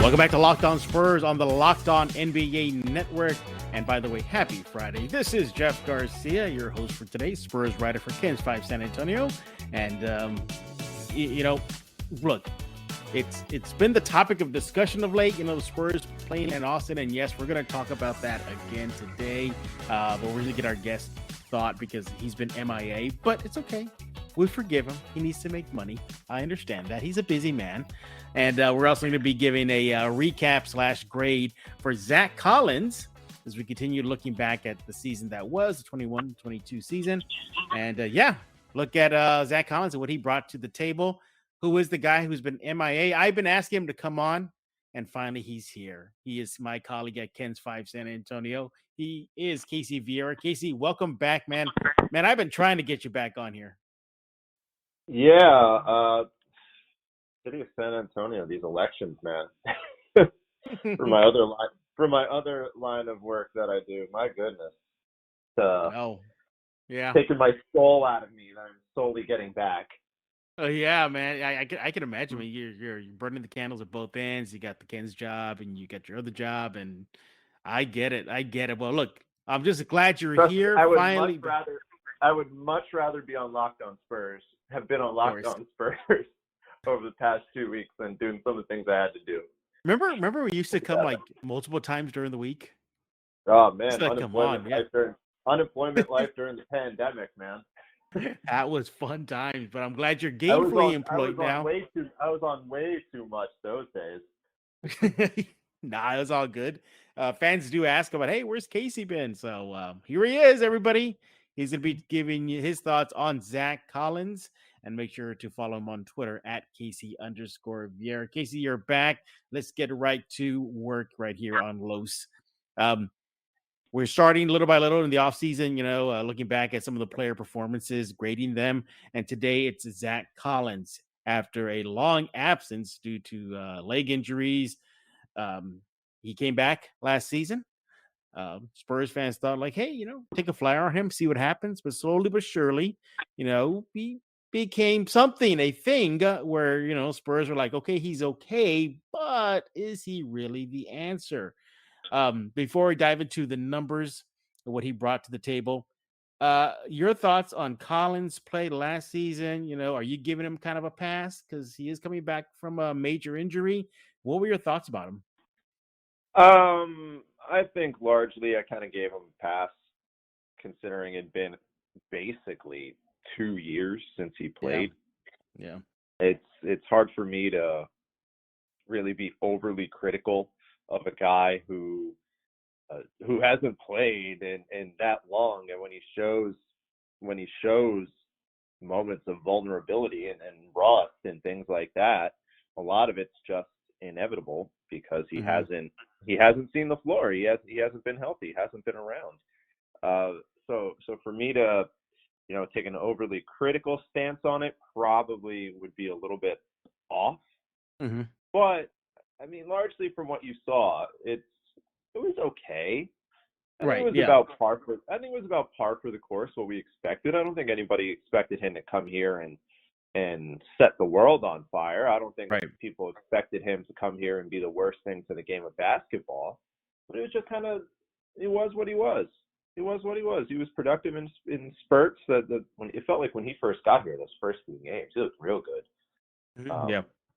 Welcome back to Locked On Spurs on the Locked On NBA Network. And by the way, happy Friday. This is Jeff Garcia, your host for today, Spurs writer for Ken's 5 San Antonio. And, look, it's been the topic of discussion of late, the Spurs playing in Austin. And yes, we're going to talk about that again today. But we're going to get our guest thought because he's been MIA, but it's okay. We forgive him. He needs to make money. I understand that. He's a busy man. And we're also going to be giving a recap / grade for Zach Collins as we continue looking back at the season that was, the 21-22 season. And look at Zach Collins and what he brought to the table. Who is the guy who's been MIA? I've been asking him to come on, and finally he's here. He is my colleague at Ken's 5 San Antonio. He is Casey Viera. Casey, welcome back, man. Man, I've been trying to get you back on here. Yeah, City of San Antonio, these elections, man. for my other line of work that I do, my goodness, taking my soul out of me that I'm slowly getting back. Oh yeah, man. I can imagine. I mean, you're burning the candles at both ends. You got the Ken's job, and you got your other job, and I get it. Well, look, I'm just glad you're here. Finally, I would much rather be on Locked On Spurs. Have been on Locked On Spurs over the past 2 weeks than doing some of the things I had to do. Remember we used to come like multiple times during the week? Oh man, unemployment life during the pandemic, man. That was fun times, but I'm glad you're gainfully employed now. I was on way too much those days. Nah, it was all good. Fans do ask about, hey, where's Casey been? So here he is, everybody. He's going to be giving you his thoughts on Zach Collins, and make sure to follow him on Twitter at Casey_Viera. Casey, you're back. Let's get right to work right here on Los. We're starting little by little in the offseason, looking back at some of the player performances, grading them. And today it's Zach Collins after a long absence due to leg injuries. He came back last season. Spurs fans thought like, hey, take a flyer on him, see what happens. But slowly but surely, he became a thing where, Spurs were like, okay, he's okay, but is he really the answer? Before we dive into the numbers and what he brought to the table, your thoughts on Collins' play last season? Are you giving him kind of a pass because he is coming back from a major injury? What were your thoughts about him? I think largely I kind of gave him a pass, considering it'd been basically 2 years since he played. Yeah. It's hard for me to really be overly critical of a guy who hasn't played in that long, and when he shows moments of vulnerability and rust and things like that, a lot of it's just inevitable because he hasn't seen the floor. He hasn't been healthy, hasn't been around. So for me to take an overly critical stance on it probably would be a little bit off. But I mean, largely from what you saw, it was okay. I think it was about par for the course, what we expected. I don't think anybody expected him to come here and set the world on fire. I don't think people expected him to come here and be the worst thing to the game of basketball. But it was just it was what he was. He was what he was. He was productive in spurts. When it felt like when he first got here, those first few games, he looked real good.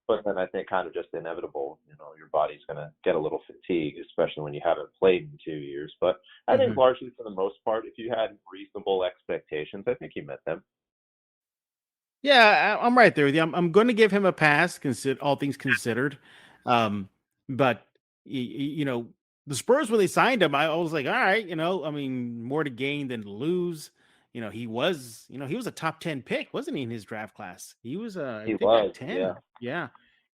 But then I think kind of just inevitable, your body's going to get a little fatigued, especially when you haven't played in 2 years. But I think largely for the most part, if you had reasonable expectations, I think he met them. Yeah, I'm right there with you. I'm going to give him a pass, all things considered. But the Spurs, when they signed him, I was like, all right, more to gain than to lose. He was a top 10 pick, wasn't he, in his draft class? He was he was 10. Yeah.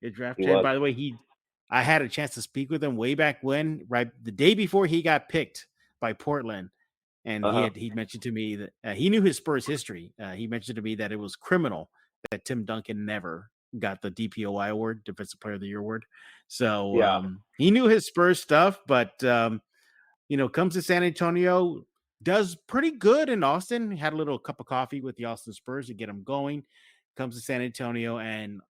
His draft 10. By the way, I had a chance to speak with him way back when, right the day before he got picked by Portland. And he mentioned to me that he knew his Spurs history. He mentioned to me that it was criminal that Tim Duncan never got the DPOI award, Defensive Player of the Year award. So he knew his Spurs stuff, but comes to San Antonio, does pretty good in Austin. Had a little cup of coffee with the Austin Spurs to get him going. Comes to San Antonio and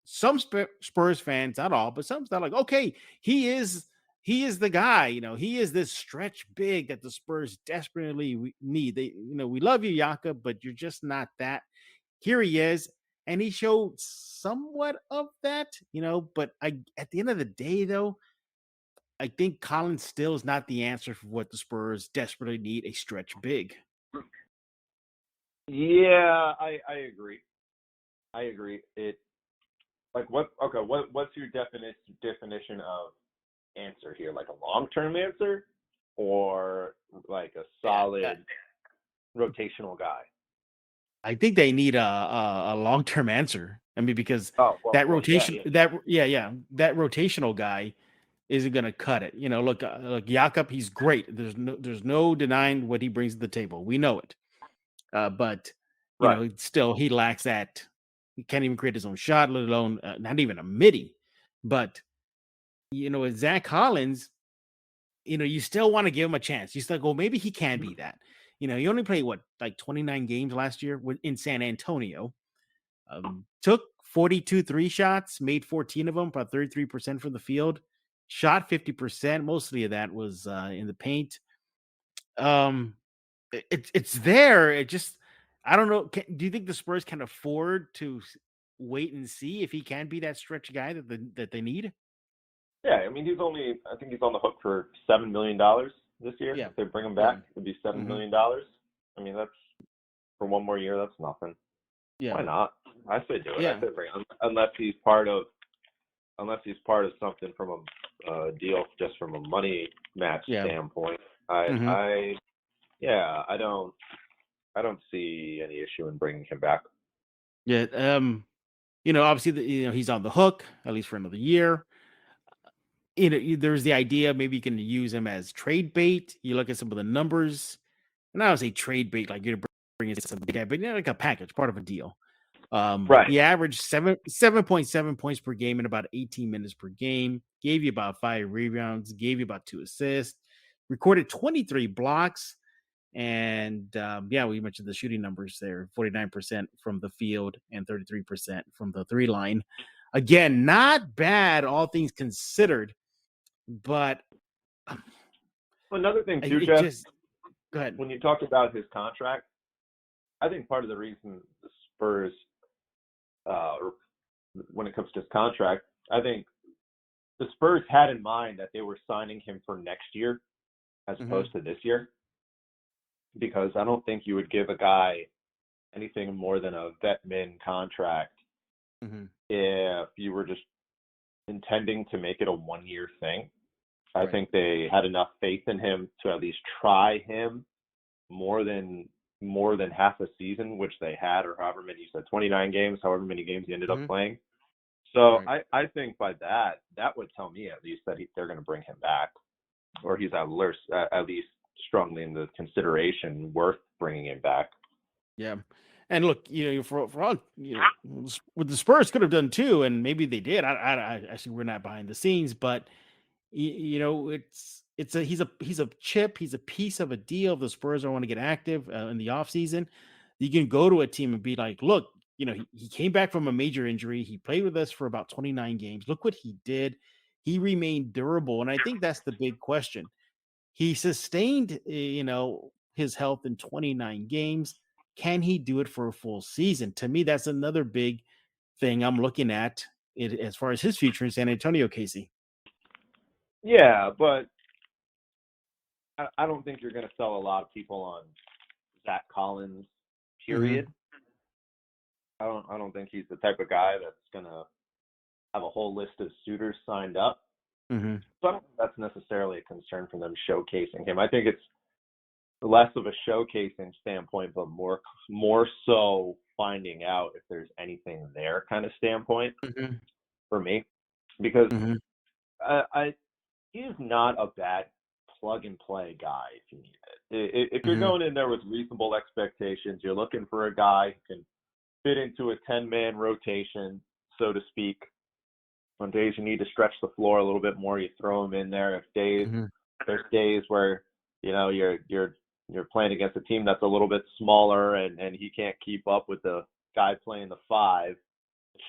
some Spurs fans, not all, but some, are like, okay, he is the guy. He is this stretch big that the Spurs desperately need. We love you, Yaka, but you're just not that. Here he is, and he showed somewhat of that. But at the end of the day, though, I think Collins still is not the answer for what the Spurs desperately need, a stretch big. Yeah, I agree. I agree. What's your definition of answer here? Like a long-term answer or like a solid rotational guy? I think they need a long-term answer. I mean, because that rotation, that rotational guy isn't going to cut it. Look, Jakob, he's great. There's no denying what he brings to the table. We know it. But still he lacks that. He can't even create his own shot, let alone not even a midi. But with Zach Collins, you still want to give him a chance. You still go, maybe he can be that. He only played like 29 games last year in San Antonio. Took 42 3 shots, made 14 of them, about 33% from the field. Shot 50%. Mostly of that was in the paint. It's there. It just, I don't know. Do you think the Spurs can afford to wait and see if he can be that stretch guy that they need? Yeah, I mean, I think he's on the hook for $7 million this year. Yeah. If they bring him back, it'd be $7 million. I mean, that's for one more year. That's nothing. Yeah. Why not? I say do it. Yeah. I say bring him, unless he's part of something from a deal just from a money match standpoint. I don't see any issue in bringing him back. Yeah. Obviously, he's on the hook at least for another year. There's the idea maybe you can use him as trade bait. You look at some of the numbers, and I don't say trade bait like you're bringing some guy, but like a package, part of a deal. Right. He averaged 7.7 points per game in about 18 minutes per game. Gave you about 5 rebounds. Gave you about 2 assists. Recorded 23 blocks. And we mentioned the shooting numbers there: 49% from the field and 33% from the 3 line. Again, not bad, all things considered. But another thing too, Jeff. Go ahead. When you talked about his contract, I think part of the reason the Spurs, when it comes to his contract, I think the Spurs had in mind that they were signing him for next year as opposed to this year. Because I don't think you would give a guy anything more than a vet min contract if you were just intending to make it a 1-year thing. I think they had enough faith in him to at least try him more than half a season, which they had, or however many, you said 29 games, however many games he ended up playing. So I think by that would tell me at least that they're going to bring him back, or he's at least strongly in the consideration worth bringing him back. Yeah. And look, for all, what the Spurs could have done too, and maybe they did. I actually, we're not behind the scenes, but he's a chip. He's a piece of a deal. If the Spurs don't want to get active in the offseason, you can go to a team and be like, look, he came back from a major injury. He played with us for about 29 games. Look what he did. He remained durable. And I think that's the big question. He sustained, his health in 29 games. Can he do it for a full season? To me, that's another big thing I'm looking at it as far as his future in San Antonio, Casey. Yeah, but I don't think you're going to sell a lot of people on Zach Collins, period. I don't think he's the type of guy that's going to have a whole list of suitors signed up. So I don't think that's necessarily a concern for them showcasing him. I think it's less of a showcasing standpoint, but more so finding out if there's anything there kind of standpoint for me. Because he's not a bad plug and play guy if you need it. If you're going in there with reasonable expectations, you're looking for a guy who can fit into a 10-man rotation, so to speak. On days you need to stretch the floor a little bit more, you throw him in there. If there's days where you're playing against a team that's a little bit smaller and he can't keep up with the guy playing the 5,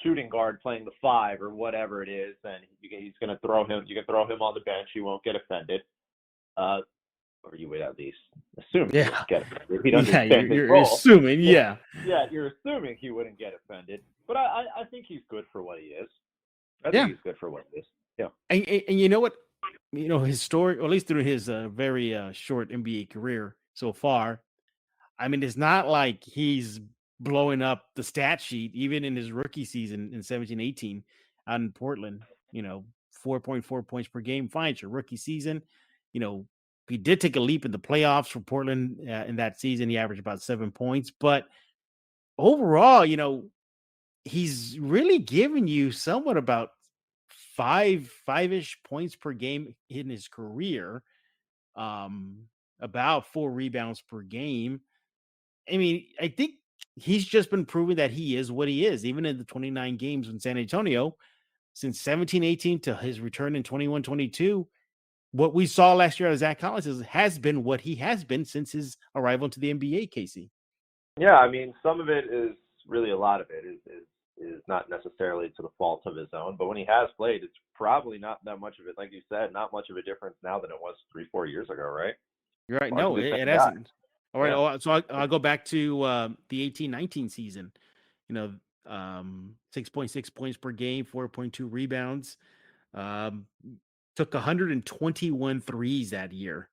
shooting guard playing the 5 or whatever it is, and he's going to throw him. You can throw him on the bench. He won't get offended. Or you would at least assume he wouldn't get offended. He'd understand his you're role. assuming, yeah. Yeah, you're assuming he wouldn't get offended. But I think he's good for what he is. I think he's good for what he is. Yeah. And you know what? You know, historic, or at least through his very short NBA career so far, I mean, it's not like he's blowing up the stat sheet, even in his rookie season in 17-18 out in Portland. You know, 4.4 points per game. Fine, it's your rookie season. You know, he did take a leap in the playoffs for Portland in that season. He averaged about 7 points. But overall, you know, he's really given you somewhat about five-ish points per game in his career. About 4 rebounds per game. I mean, I think he's just been proving that he is what he is, even in the 29 games in San Antonio since 17-18 to his return in 21-22. What we saw last year out of Zach Collins has been what he has been since his arrival to the NBA, Casey. Yeah, I mean, some of it is really a lot of it is not necessarily to the fault of his own, but when he has played, it's probably not that much of it. Like you said, not much of a difference now than it was 3-4 years ago, right? You're right. No, it hasn't. All right. Yeah. So I'll go back to the 18-19 season. You know, 6.6 points per game, 4.2 rebounds. Took 121 threes that year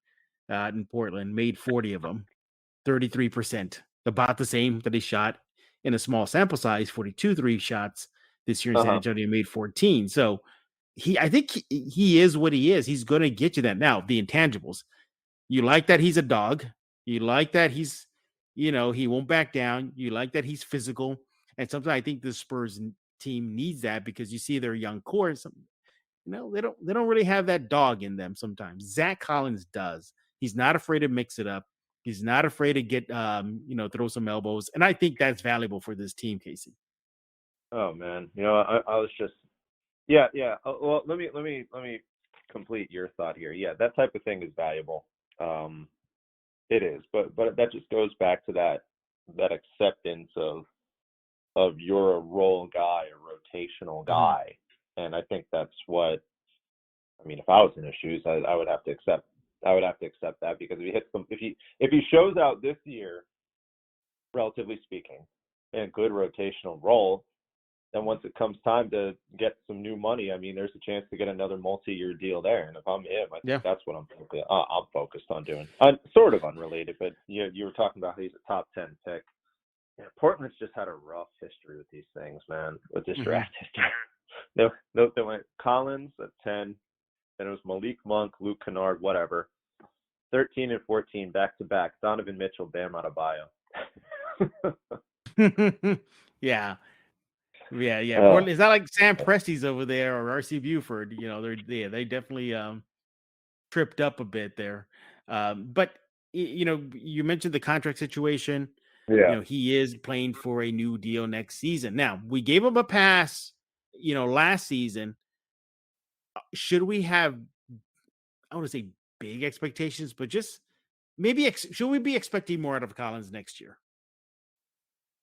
in Portland, made 40 of them, 33%. About the same that he shot in a small sample size, 42 3 shots this year in San Antonio, made 14. So I think he is what he is. He's going to get you that. Now, the intangibles. You like that he's a dog. You like that he's, you know, he won't back down. You like that he's physical. And sometimes I think the Spurs team needs that because you see their young core. You know, they don't really have that dog in them sometimes. Zach Collins does. He's not afraid to mix it up. He's not afraid to get, you know, throw some elbows. And I think that's valuable for this team, Casey. Oh, man. You know, I was just, yeah. Well, let me complete your thought here. Yeah, that type of thing is valuable. It is, but that just goes back to that acceptance of you're a role guy, a rotational guy, and I think that's what. I mean, if I was in his shoes, I would have to accept. I would have to accept that because if he shows out this year, relatively speaking, in a good rotational role, then once it comes time to get some new money, I mean, there's a chance to get another multi-year deal there. And if I'm him, I think that's what I'm focused on doing. Sort of unrelated, but you were talking about he's a top 10 pick. Yeah, Portland's just had a rough history with these things, man, with this draft history. They went Collins at 10, then it was Malik Monk, Luke Kennard, whatever. 13 and 14 back-to-back. Donovan Mitchell, Bam Adebayo. Yeah. Portland, it's not like Sam Presti's over there or RC Buford. You know, they definitely tripped up a bit there. But you know, you mentioned the contract situation. Yeah. You know, he is playing for a new deal next season. Now, we gave him a pass, you know, last season. Should we have, I want to say big expectations, but just maybe should we be expecting more out of Collins next year?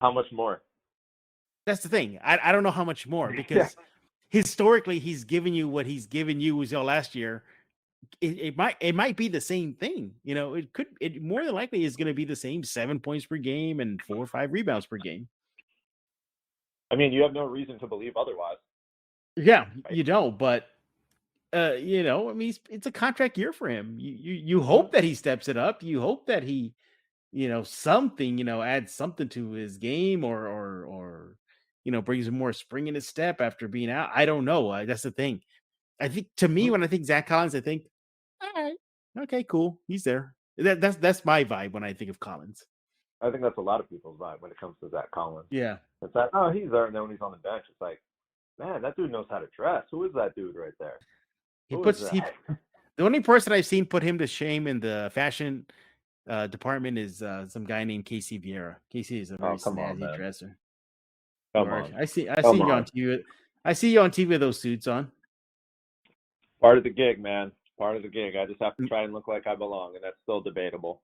How much more? That's the thing. I don't know how much more because historically he's given you what he's given you was last year. It might be the same thing. You know, it more than likely is going to be the same 7 points per game and 4 or 5 rebounds per game. I mean, you have no reason to believe otherwise. Yeah, you don't, but you know, I mean, it's a contract year for him. You hope that he steps it up. You hope that he, you know, something, you know, adds something to his game or you know, brings more spring in his step after being out. I don't know. That's the thing. I think to me, when I think Zach Collins, I think, all right, okay, cool, he's there. That's my vibe when I think of Collins. I think that's a lot of people's vibe when it comes to Zach Collins. Yeah, it's like, oh, he's there, and then when he's on the bench, it's like, man, that dude knows how to dress. Who is that dude right there? The only person I've seen put him to shame in the fashion department is some guy named Casey Viera. Casey is a very snazzy dresser. Come on. I see you on TV. I see you on TV with those suits on. Part of the gig, man. Part of the gig. I just have to try and look like I belong, and that's still debatable.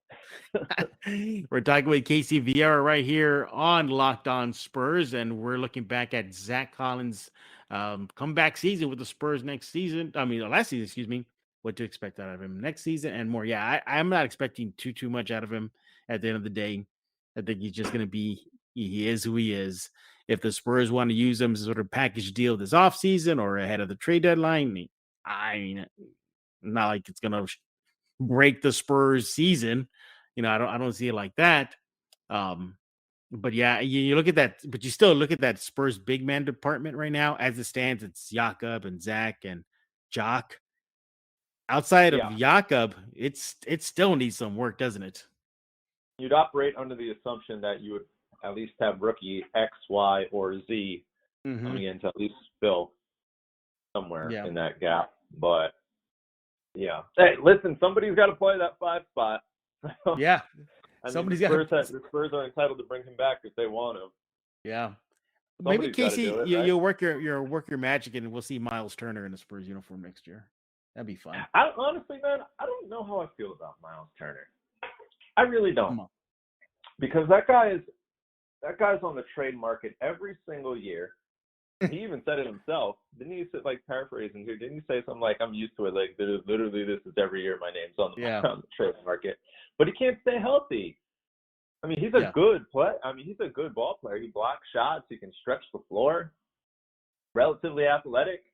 We're talking with Casey Viera right here on Locked On Spurs, and we're looking back at Zach Collins' comeback season with the Spurs last season, excuse me. What to expect out of him next season and more. Yeah, I'm not expecting too much out of him at the end of the day. I think he's just going to be, he is who he is. If the Spurs want to use him as sort of package deal this offseason or ahead of the trade deadline, I mean, not like it's going to break the Spurs season. I don't see it like that. But yeah, you look at that, but you still look at that Spurs big man department right now as it stands. It's Jakob and Zach and Jock. Outside of Jakob, it still needs some work, doesn't it? You'd operate under the assumption that you would at least have rookie X, Y, or Z coming in to at least fill somewhere in that gap. But yeah, hey, listen, somebody's got to play that 5 spot. Yeah, somebody's got. The Spurs are entitled to bring him back if they want him. Yeah, Somebody's maybe Casey, right? you'll work your magic, and we'll see Miles Turner in the Spurs uniform next year. That'd be fun. Honestly, man, I don't know how I feel about Miles Turner. I really don't, because that guy's on the trade market every single year. He even said it himself. Didn't he say, like, paraphrasing here? Didn't he say something like, "I'm used to it. Like, literally, this is every year my name's on the trade market." But he can't stay healthy. I mean, he's a good player. I mean, he's a good ball player. He blocks shots. He can stretch the floor. Relatively athletic,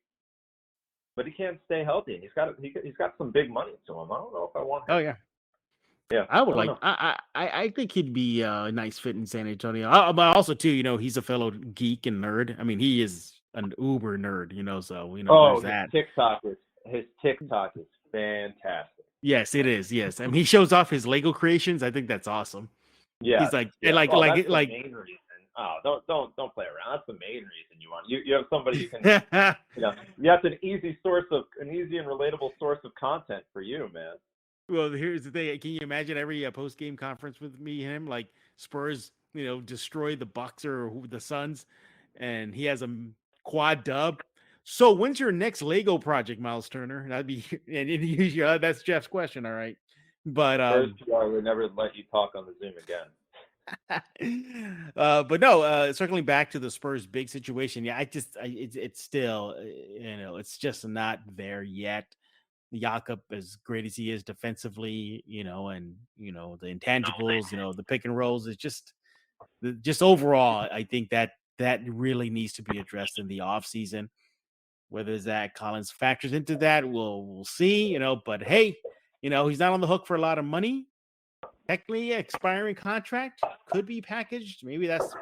but he can't stay healthy. And he's got some big money to him. I don't know if I want him. Oh yeah. Yeah, I would like. I think he'd be a nice fit in San Antonio. But also too, he's a fellow geek and nerd. I mean, he is an uber nerd. So there's that. His TikTok is fantastic. Yes, it is. Yes, I mean, he shows off his Lego creations. I think that's awesome. Yeah, he's like, that's the main reason. Oh, don't play around. That's the main reason you want. You have somebody you can. You have an easy and relatable source of content for you, man. Well, here's the thing. Can you imagine every post-game conference with me and him, like Spurs, destroy the Bucks or the Suns, and he has a quad dub. So when's your next Lego project, Miles Turner? That'd be, and that's Jeff's question. All right, but Spurs PR would never let you talk on the Zoom again. But no, circling back to the Spurs big situation. Yeah, it's still, it's just not there yet. Jakob, as great as he is defensively, and the intangibles, the pick and rolls, it's just overall, I think that really needs to be addressed in the offseason. Whether Zach Collins factors into that, we'll see, but hey, he's not on the hook for a lot of money. Technically, expiring contract could be packaged. Maybe that's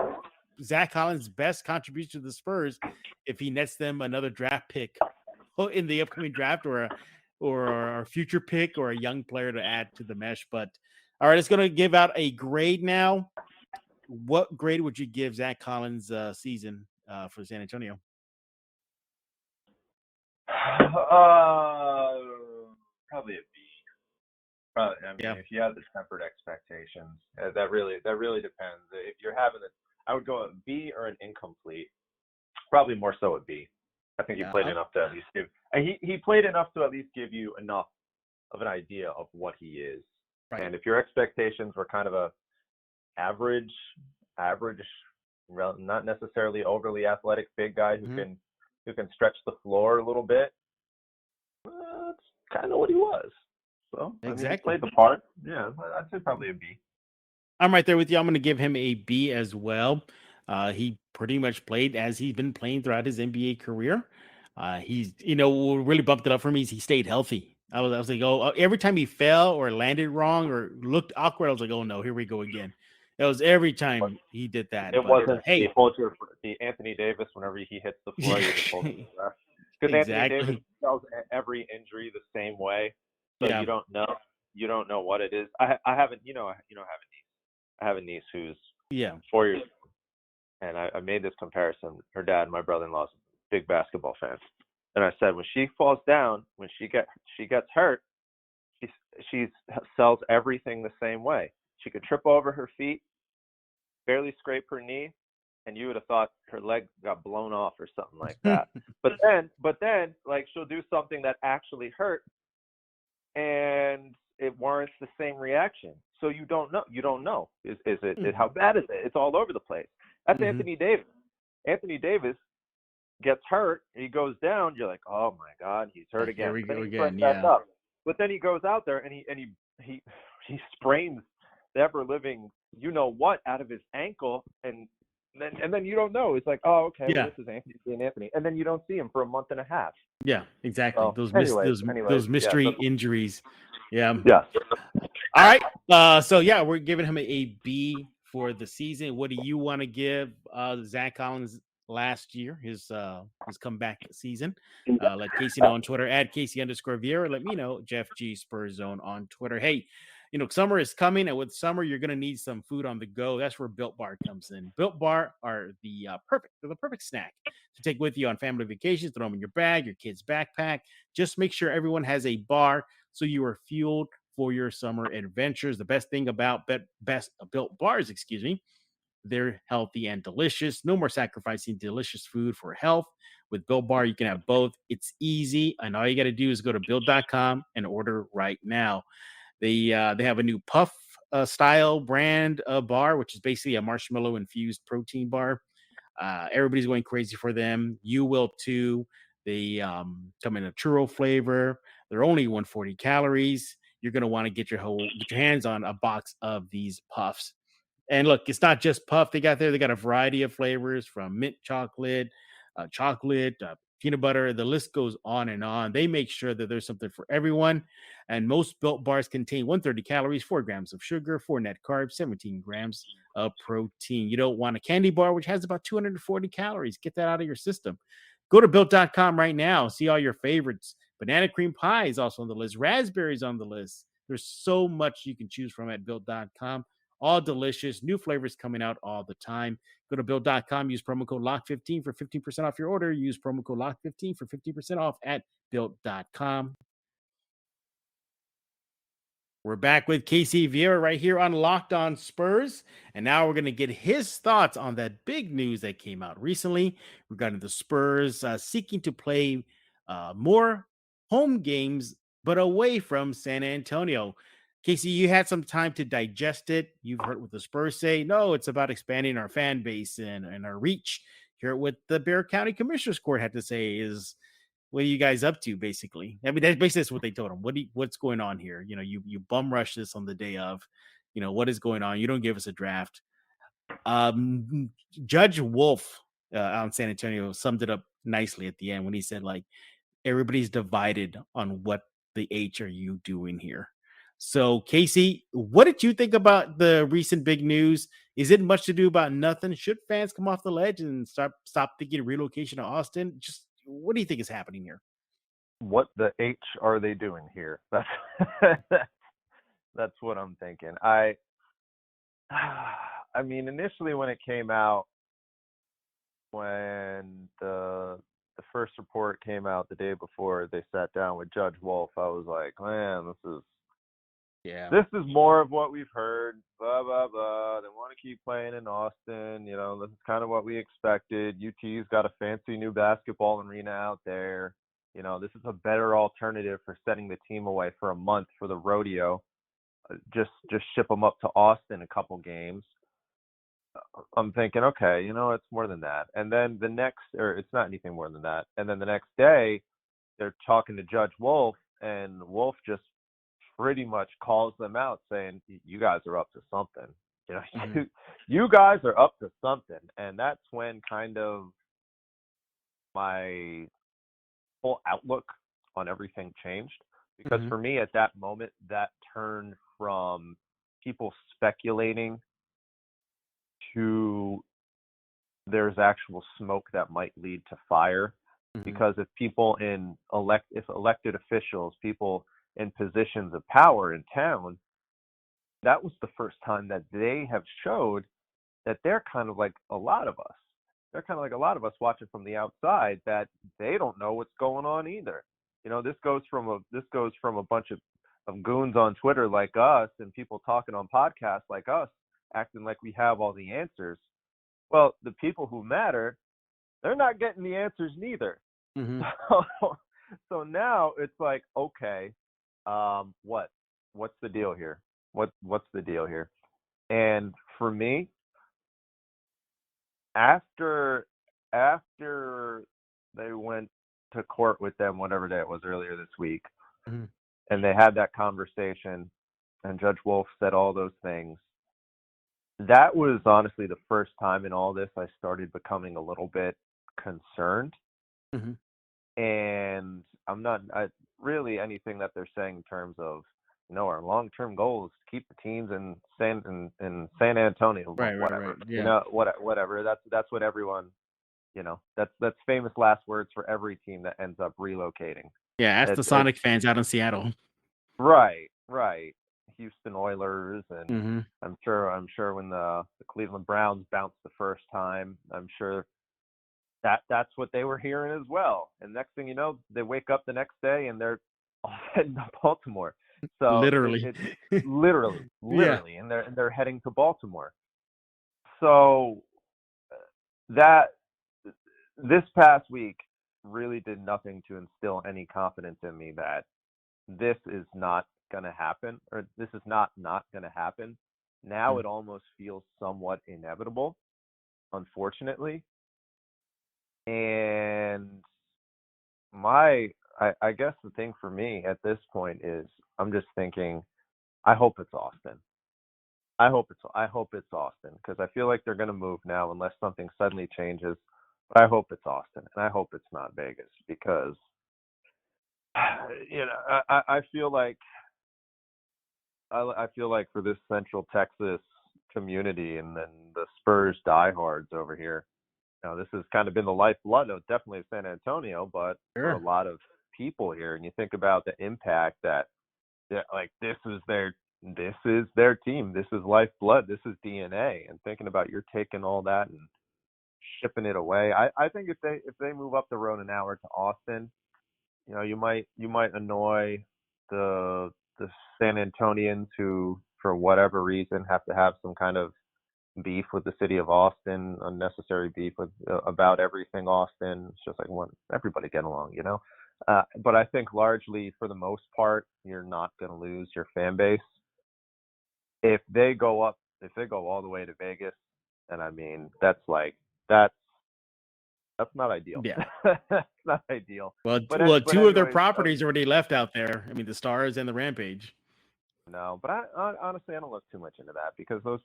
Zach Collins' best contribution to the Spurs if he nets them another draft pick in the upcoming draft, or a future pick, or a young player to add to the mesh. But all right, it's going to give out a grade now. What grade would you give Zach Collins' season for San Antonio? Probably a B. Probably. I mean, if you have the tempered expectations, that really depends. If you're having it, I would go a B or an incomplete. Probably more so a B. I think he played enough to at least give. He played enough to at least give you enough of an idea of what he is. Right. And if your expectations were kind of a average, not necessarily overly athletic big guy who can stretch the floor a little bit, that's kind of what he was. So exactly, I mean, he played the part. Yeah, I'd say probably a B. I'm right there with you. I'm going to give him a B as well. He pretty much played as he's been playing throughout his NBA career. He's, what really bumped it up for me is he stayed healthy. I was like, every time he fell or landed wrong or looked awkward, I was like, oh no, here we go again. It was every time he did that. It wasn't the Anthony Davis whenever he hits the floor. Because Anthony Davis tells every injury the same way, so you don't know what it is. I have a niece who's 4 years old. And I made this comparison. Her dad, my brother-in-law, is a big basketball fan. And I said, when she falls down, when she gets hurt, she sells everything the same way. She could trip over her feet, barely scrape her knee, and you would have thought her leg got blown off or something like that. But then, like, she'll do something that actually hurt, and it warrants the same reaction. So you don't know. You don't know. How bad is it? It's all over the place. That's Anthony Davis. Anthony Davis gets hurt, he goes down. You're like, oh my God, he's hurt again. Here we But then go he again. springs back up. But then he goes out there and he sprains the ever living what out of his ankle, and then you don't know. It's like, oh, okay, well, this is Anthony being Anthony, and then you don't see him for a month and a half. Yeah, exactly. So, Those anyways, mystery injuries. Yeah. Yes. All right. So yeah, we're giving him a B for the season. What do you want to give Zach Collins last year, his comeback season? Let Casey know on Twitter at Casey_Viera. Let me know, Jeff G Spurs Zone on Twitter. Hey, summer is coming, and with summer, you're gonna need some food on the go. That's where Built Bar comes in. Built Bar are the perfect snack to take with you on family vacations. Throw them in your bag, your kid's backpack. Just make sure everyone has a bar so you are fueled for your summer adventures. The best thing about Built Bars, they're healthy and delicious. No more sacrificing delicious food for health. With Built Bar, you can have both. It's easy, and all you got to do is go to built.com and order right now. They have a new puff style brand bar, which is basically a marshmallow infused protein bar. Everybody's going crazy for them. You will too. They come in a churro flavor. They're only 140 calories. You're going to want to get your hands on a box of these puffs. And look, it's not just puff they got there. They got a variety of flavors from mint chocolate, peanut butter. The list goes on and on. They make sure that there's something for everyone. And most Built Bars contain 130 calories, 4 grams of sugar, 4 net carbs, 17 grams of protein. You don't want a candy bar, which has about 240 calories. Get that out of your system. Go to built.com right now. See all your favorites. Banana cream pie is also on the list. Raspberries on the list. There's so much you can choose from at built.com. All delicious. New flavors coming out all the time. Go to built.com. Use promo code LOCK15 for 15% off your order. Use promo code LOCK15 for 15% off at built.com. We're back with Casey Viera right here on Locked On Spurs. And now we're going to get his thoughts on that big news that came out recently regarding the Spurs seeking to play more home games, but away from San Antonio. Casey, you had some time to digest it. You've heard what the Spurs say. No, it's about expanding our fan base and our reach. Hear what the Bexar County Commissioners Court had to say is, what are you guys up to, basically? I mean, that's what they told him. What's going on here? You bum rush this on the day of, what is going on? You don't give us a draft. Judge Wolf out in San Antonio summed it up nicely at the end when he said, like, everybody's divided on what the H are you doing here. So, Casey, what did you think about the recent big news? Is it much to do about nothing? Should fans come off the ledge and stop thinking relocation to Austin? Just what do you think is happening here? What the H are they doing here? That's that's what I'm thinking. I mean, initially when it came out, when the first report came out the day before they sat down with Judge Wolf, I was like, man, this is more of what we've heard, blah, blah, blah. They want to keep playing in Austin. This is kind of what we expected. UT's got a fancy new basketball arena out there. This is a better alternative for setting the team away for a month for the rodeo. Just ship them up to Austin a couple games. I'm thinking, okay, it's more than that. And then it's not anything more than that. And then the next day, they're talking to Judge Wolf, and Wolf just pretty much calls them out saying, you guys are up to something. You guys are up to something. And that's when kind of my whole outlook on everything changed. Because for me at that moment, that turned from people speculating to there's actual smoke that might lead to fire. Because if elected officials, people in positions of power in town, that was the first time that they have showed that they're kind of like a lot of us. They're kind of like a lot of us watching from the outside, that they don't know what's going on either. This goes from a bunch of goons on Twitter like us and people talking on podcasts like us, acting like we have all the answers. Well, the people who matter, they're not getting the answers neither. So now it's like, okay, what's the deal here? What's the deal here? And for me, after they went to court with them, whatever day it was earlier this week, Mm-hmm. and they had that conversation, and Judge Wolf said all those things. That was honestly the first time in all this I started becoming a little bit concerned. Mm-hmm. And I'm not really anything that they're saying in terms of, our long-term goal is to keep the teams in San Antonio, Right. whatever. Yeah. Whatever. That's what everyone, that's famous last words for every team that ends up relocating. Yeah. Ask the Sonic fans out in Seattle. Right. Houston Oilers, and Mm-hmm. I'm sure when the Cleveland Browns bounced the first time, I'm sure that's what they were hearing as well. And next thing you know, they wake up the next day and they're all heading to Baltimore. So Literally. it's literally, Yeah. and they're heading to Baltimore. So that this past week really did nothing to instill any confidence in me that this is not going to happen, or this is not going to happen. Now it almost feels somewhat inevitable, unfortunately. And I guess the thing for me at this point is I'm just thinking, I hope it's Austin. I hope it's Austin, because I feel like they're going to move now unless something suddenly changes. But I hope it's Austin, and I hope it's not Vegas, because I feel like for this Central Texas community and then the Spurs diehards over here, this has kind of been the lifeblood of definitely San Antonio, but for a Sure. lot of people here. And you think about the impact that, like, this is their team. This is lifeblood. This is DNA. And thinking about you're taking all that and shipping it away. I think if they move up the road an hour to Austin, you might annoy the San Antonians who, for whatever reason, have to have some kind of beef with the city of Austin, unnecessary beef with about everything Austin. It's just like, everybody get along, But I think largely, for the most part, you're not going to lose your fan base if they go all the way to Vegas. And I mean, that's not ideal. Yeah. That's not ideal. Well, But two of their anyways, properties already left out there. I mean, the Stars and the Rampage. no, but I honestly, I don't look too much into that, because those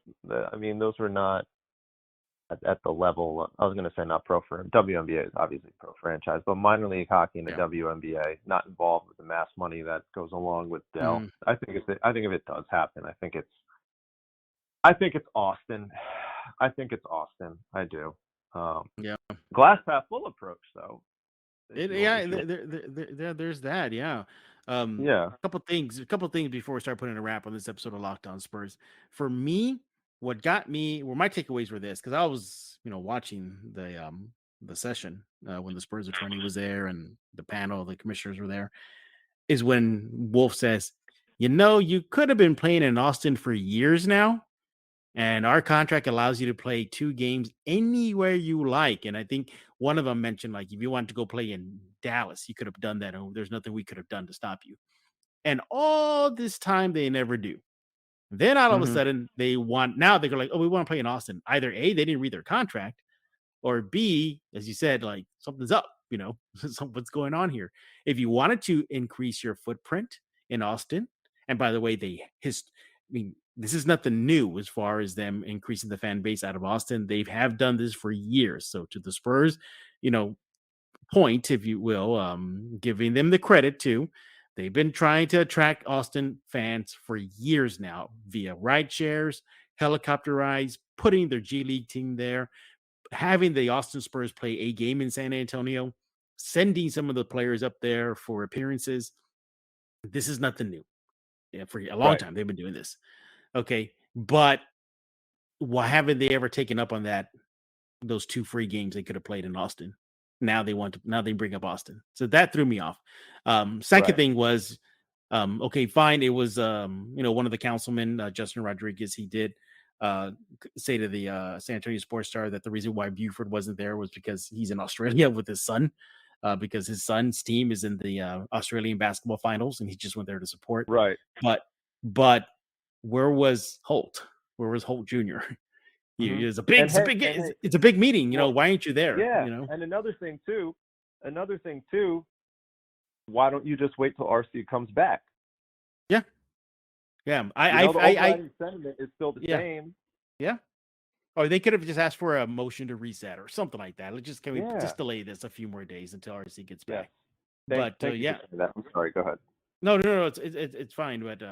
were not at the level. I was going to say not pro for WNBA is obviously pro franchise, but minor league hockey and the WNBA not involved with the mass money that goes along with Dell. Mm. I think if it does happen, I think it's Austin. I think it's Austin. I do. Yeah. Glass half full approach, though. There's that. Yeah. Yeah. A couple things before we start putting a wrap on this episode of Locked On Spurs. For me, what got me, my takeaways were this, because I was, watching the session when the Spurs attorney was there and the panel, the commissioners were there, is when Wolf says, you could have been playing in Austin for years now, and our contract allows you to play 2 games anywhere you like. And I think one of them mentioned, like, if you wanted to go play in Dallas, you could have done that. Oh, there's nothing we could have done to stop you. And all this time, they never do. Then all of a sudden, now they're like, oh, we want to play in Austin. Either A, they didn't read their contract, or B, as you said, like, something's up, what's going on here. If you wanted to increase your footprint in Austin, and by the way, this is nothing new as far as them increasing the fan base out of Austin. They have done this for years. So to the Spurs, point, if you will, giving them the credit too. They've been trying to attract Austin fans for years now via ride shares, helicopter rides, putting their G League team there, having the Austin Spurs play a game in San Antonio, sending some of the players up there for appearances. This is nothing new. Yeah, for a long time they've been doing this. Okay, but why haven't they ever taken up on that? Those 2 free games they could have played in Austin. Now they bring up Austin. So that threw me off. Second thing was, okay, fine. It was, one of the councilmen, Justin Rodriguez, he did say to the San Antonio Sports Star that the reason why Buford wasn't there was because he's in Australia with his son. because his son's team is in the Australian basketball finals, and he just went there to support. Right. But where was Holt? Where was Holt Jr.? Mhm. It's a big, And hey, it's a big meeting. well, Why aren't you there? yeah. And another thing too, why don't you just wait till RC comes back? Yeah, yeah. The overriding sentiment is still the yeah, same. yeah. Or they could have just asked for a motion to reset or something like that. Can we just delay this a few more days until RC gets back? Thank you for saying that. I'm sorry. Go ahead. No, it's fine. But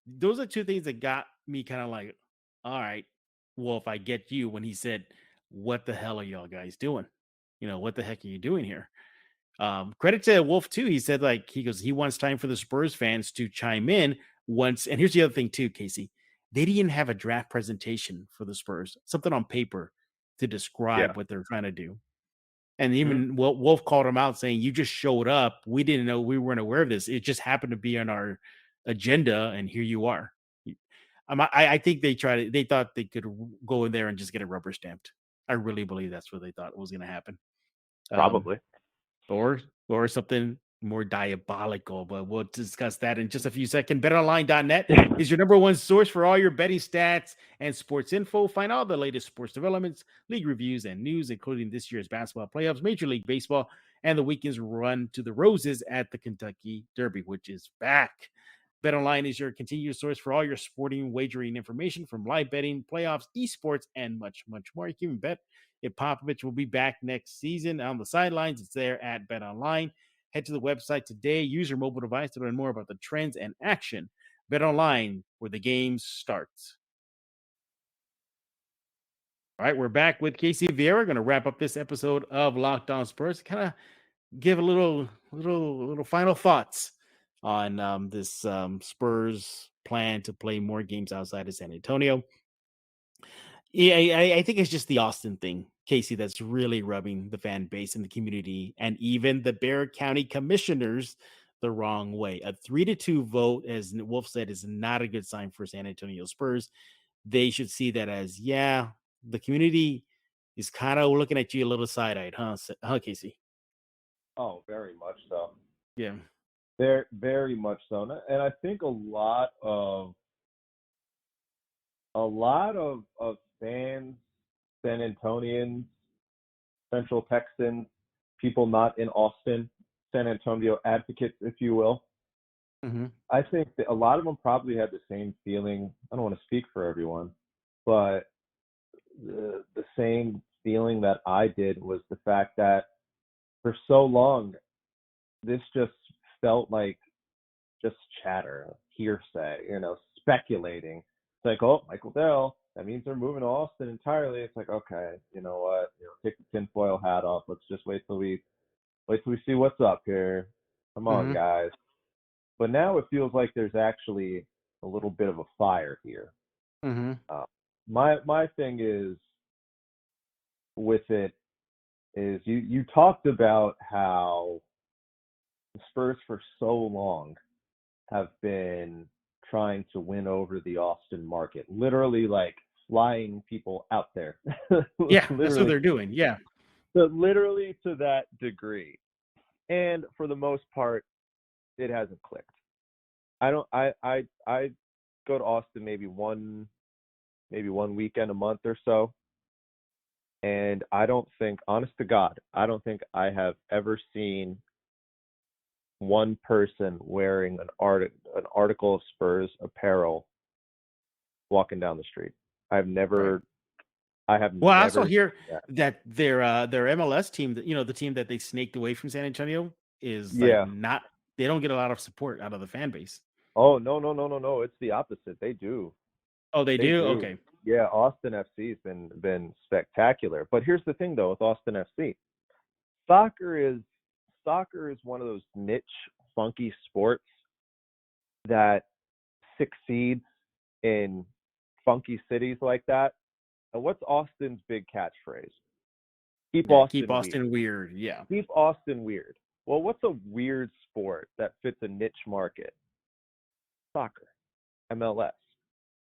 those are two things that got me kind of like, all right, well, if I get you when he said, "What the hell are y'all guys doing? What the heck are you doing here?" Credit to Wolf too. He said he wants time for the Spurs fans to chime in once. And here's the other thing too, Casey. They didn't have a draft presentation for the Spurs, something on paper to describe what they're trying to do. And even Wolf called him out saying, "You just showed up. We didn't know, we weren't aware of this. It just happened to be on our agenda, and here you are." I think they thought they could go in there and just get it rubber stamped. I really believe that's what they thought was going to happen. Probably. Or something more diabolical, but we'll discuss that in just a few seconds. BetOnline.net is your number one source for all your betting stats and sports info. Find all the latest sports developments, league reviews, and news, including this year's basketball playoffs, Major League Baseball, and the weekend's run to the Roses at the Kentucky Derby, which is back. BetOnline is your continuous source for all your sporting wagering information, from live betting, playoffs, esports, and much, much more. You can even bet if Popovich will be back next season on the sidelines. It's there at BetOnline. Head to the website today. Use your mobile device to learn more about the trends and action. BetOnline, where the game starts. All right, we're back with Casey Viera. Going to wrap up this episode of Locked On Spurs. Kind of give a little final thoughts on this Spurs plan to play more games outside of San Antonio. Yeah, I think it's just the Austin thing, Casey, that's really rubbing the fan base and the community and even the Bexar County commissioners the wrong way. A 3-2 vote, as Wolf said, is not a good sign for San Antonio Spurs. They should see that as, the community is kind of looking at you a little side-eyed, huh, Casey? Oh, very much so. Yeah. Very, very much so. And I think a lot of fans, San Antonians, Central Texans, people not in Austin, San Antonio advocates, if you will. Mm-hmm. I think that a lot of them probably had the same feeling. I don't want to speak for everyone, but the same feeling that I did was the fact that for so long, this just felt like just chatter, hearsay, speculating. It's like, oh, Michael Dell, that means they're moving to Austin entirely. It's like, okay, you know what? Take the tinfoil hat off. Let's just wait till we see what's up here. Come on, guys. But now it feels like there's actually a little bit of a fire here. Mm-hmm. My thing is with it is you talked about how the Spurs for so long have been trying to win over the Austin market, literally like flying people out there. Yeah, that's what they're doing. Yeah. So literally to that degree. And for the most part, it hasn't clicked. I go to Austin maybe one weekend a month or so. And I don't think, honest to God, I don't think I have ever seen one person wearing an article of Spurs apparel walking down the street. I also hear that their MLS team, the team that they snaked away from San Antonio, is not. They don't get a lot of support out of the fan base. Oh no! It's the opposite. They do. Oh, they do? Okay. Yeah, Austin FC's been spectacular. But here's the thing, though, with Austin FC, soccer is one of those niche, funky sports that succeeds in funky cities like that. And what's Austin's big catchphrase? Keep Austin weird. Yeah. Keep Austin weird. Well, what's a weird sport that fits a niche market? Soccer, MLS.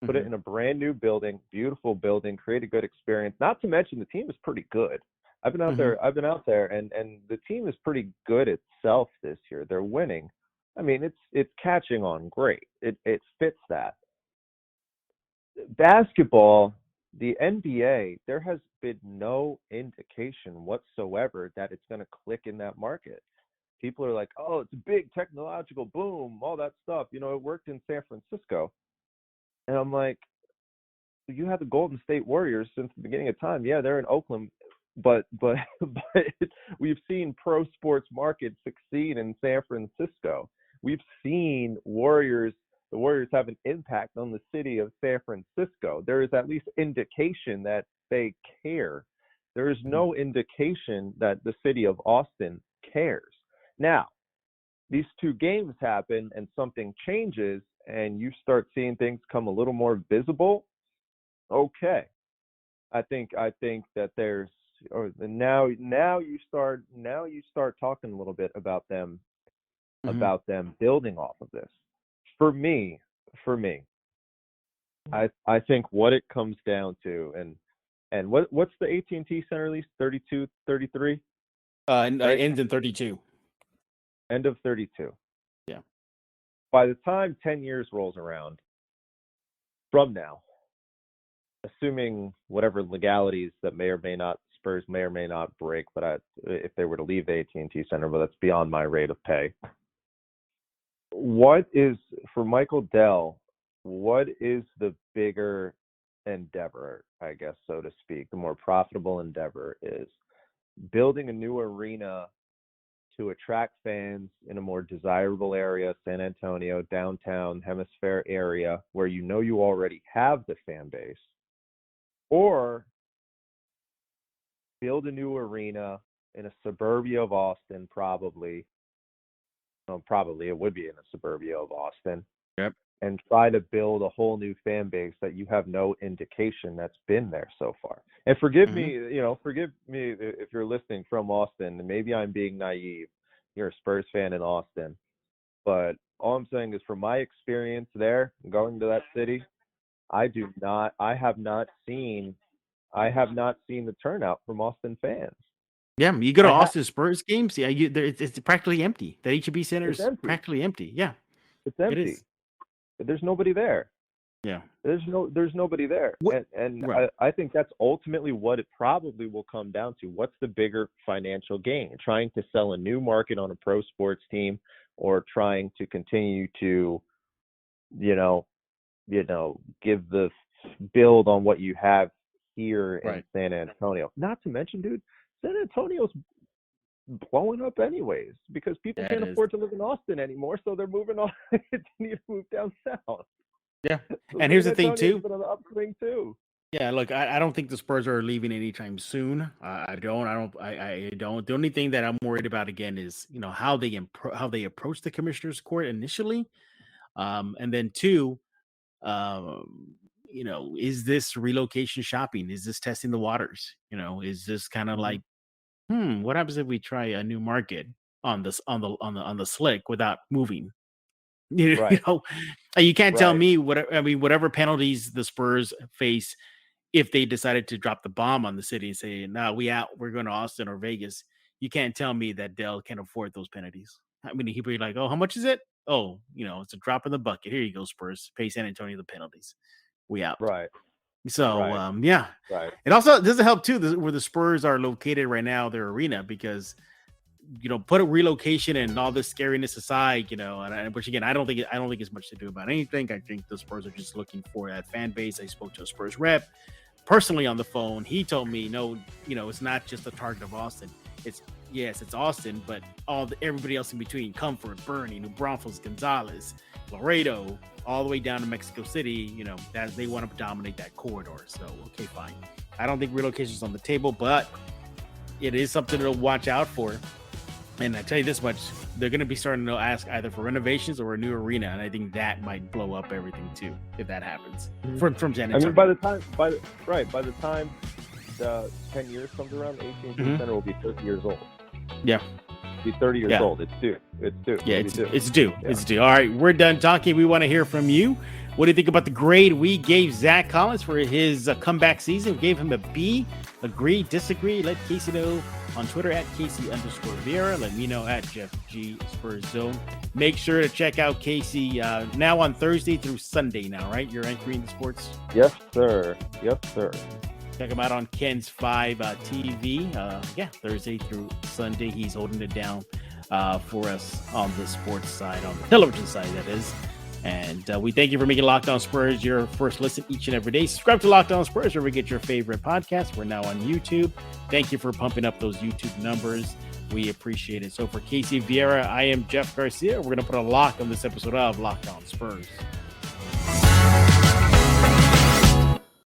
Put it in a brand new building, beautiful building, create a good experience. Not to mention the team is pretty good. I've been out there. I've been out there, and the team is pretty good itself this year. They're winning. I mean, it's catching on great. It fits that. Basketball, the NBA, there has been no indication whatsoever that it's going to click in that market. People are like, oh, it's a big technological boom, all that stuff. You know, it worked in San Francisco. And I'm like, you have the Golden State Warriors since the beginning of time. Yeah, they're in Oakland, but we've seen pro sports markets succeed in San Francisco. We've seen the Warriors have an impact on the city of San Francisco. There is at least indication that they care. There is no indication that the city of Austin cares. Now, these two games happen and something changes and you start seeing things come a little more visible. Okay. I think that there's now you start talking a little bit about them building off of this. For me, I think what it comes down to, and what's the AT&T Center lease? 32, 33? Right? Ends in 32. End of 32. Yeah. By the time 10 years rolls around from now, assuming whatever legalities that Spurs may or may not break, but if they were to leave the AT&T Center, but that's beyond my rate of pay. What is, for Michael Dell, what is the bigger endeavor, I guess, so to speak, the more profitable endeavor is building a new arena to attract fans in a more desirable area, San Antonio, downtown, Hemisphere area, where you already have the fan base, or build a new arena in a suburbia of Austin, probably it would be in a suburbia of Austin. Yep. And try to build a whole new fan base that you have no indication that's been there so far. And forgive me if you're listening from Austin, and maybe I'm being naive. You're a Spurs fan in Austin. But all I'm saying is from my experience there, going to that city, I have not seen the turnout from Austin fans. Yeah, you go to Austin Spurs games. Yeah, it's practically empty. That HB Center is practically empty. Yeah, it's empty. It is. There's nobody there. Yeah, there's nobody there, and right. I think that's ultimately what it probably will come down to. What's the bigger financial gain? Trying to sell a new market on a pro sports team, or trying to continue to, give the build on what you have here in San Antonio. Not to mention, dude, San Antonio's blowing up anyways because people can't afford to live in Austin anymore, so they're moving on. They need to move down south. Yeah, so and here's the thing too. Been on the upswing too. Yeah, look, I don't think the Spurs are leaving anytime soon. I don't. The only thing that I'm worried about again is how they approach the commissioner's court initially, and then two, is this relocation shopping? Is this testing the waters? Is this kind of like, what happens if we try a new market on the slick without moving? You can't tell me whatever penalties the Spurs face if they decided to drop the bomb on the city and say, "No, we're going to Austin or Vegas." You can't tell me that Dell can afford those penalties. I mean, he'd be like, "Oh, how much is it? Oh, it's a drop in the bucket. Here you go, Spurs. Pay San Antonio the penalties. We out." Right. So, Right. It also doesn't help too where the Spurs are located right now, their arena, because put a relocation and all this scariness aside, which again, I don't think it's much to do about anything. I think the Spurs are just looking for that fan base. I spoke to a Spurs rep personally on the phone. He told me, no, it's not just the target of Austin. It's Austin, but everybody else in between: Comfort, Bernie, New Braunfels, Gonzales, Laredo, all the way down to Mexico City. That they want to dominate that corridor. So, okay, fine. I don't think relocation is on the table, but it is something to watch out for. And I tell you this much, they're going to be starting to ask either for renovations or a new arena, and I think that might blow up everything too if that happens from San Antonio. I mean, by the time the 10 years comes around, the AT&T Center will be 30 years old. Yeah, be 30 years old. It's due. Yeah, it's due. Yeah. It's due. All right, we're done talking. We want to hear from you. What do you think about the grade we gave Zach Collins for his comeback season? We gave him a B. Agree, disagree? Let Casey know on Twitter at Casey_Viera. Let me know at Jeff G Spurs Zone. Make sure to check out Casey now on Thursday through Sunday now, right? You're entering the sports? Yes, sir. Yes, sir. Check him out on Ken's 5 TV. Thursday through Sunday. He's holding it down for us on the sports side, on the television side, that is. And we thank you for making Locked On Spurs your first listen each and every day. Subscribe to Locked On Spurs wherever you get your favorite podcast. We're now on YouTube. Thank you for pumping up those YouTube numbers. We appreciate it. So for Casey Viera, I am Jeff Garcia. We're going to put a lock on this episode of Locked On Spurs.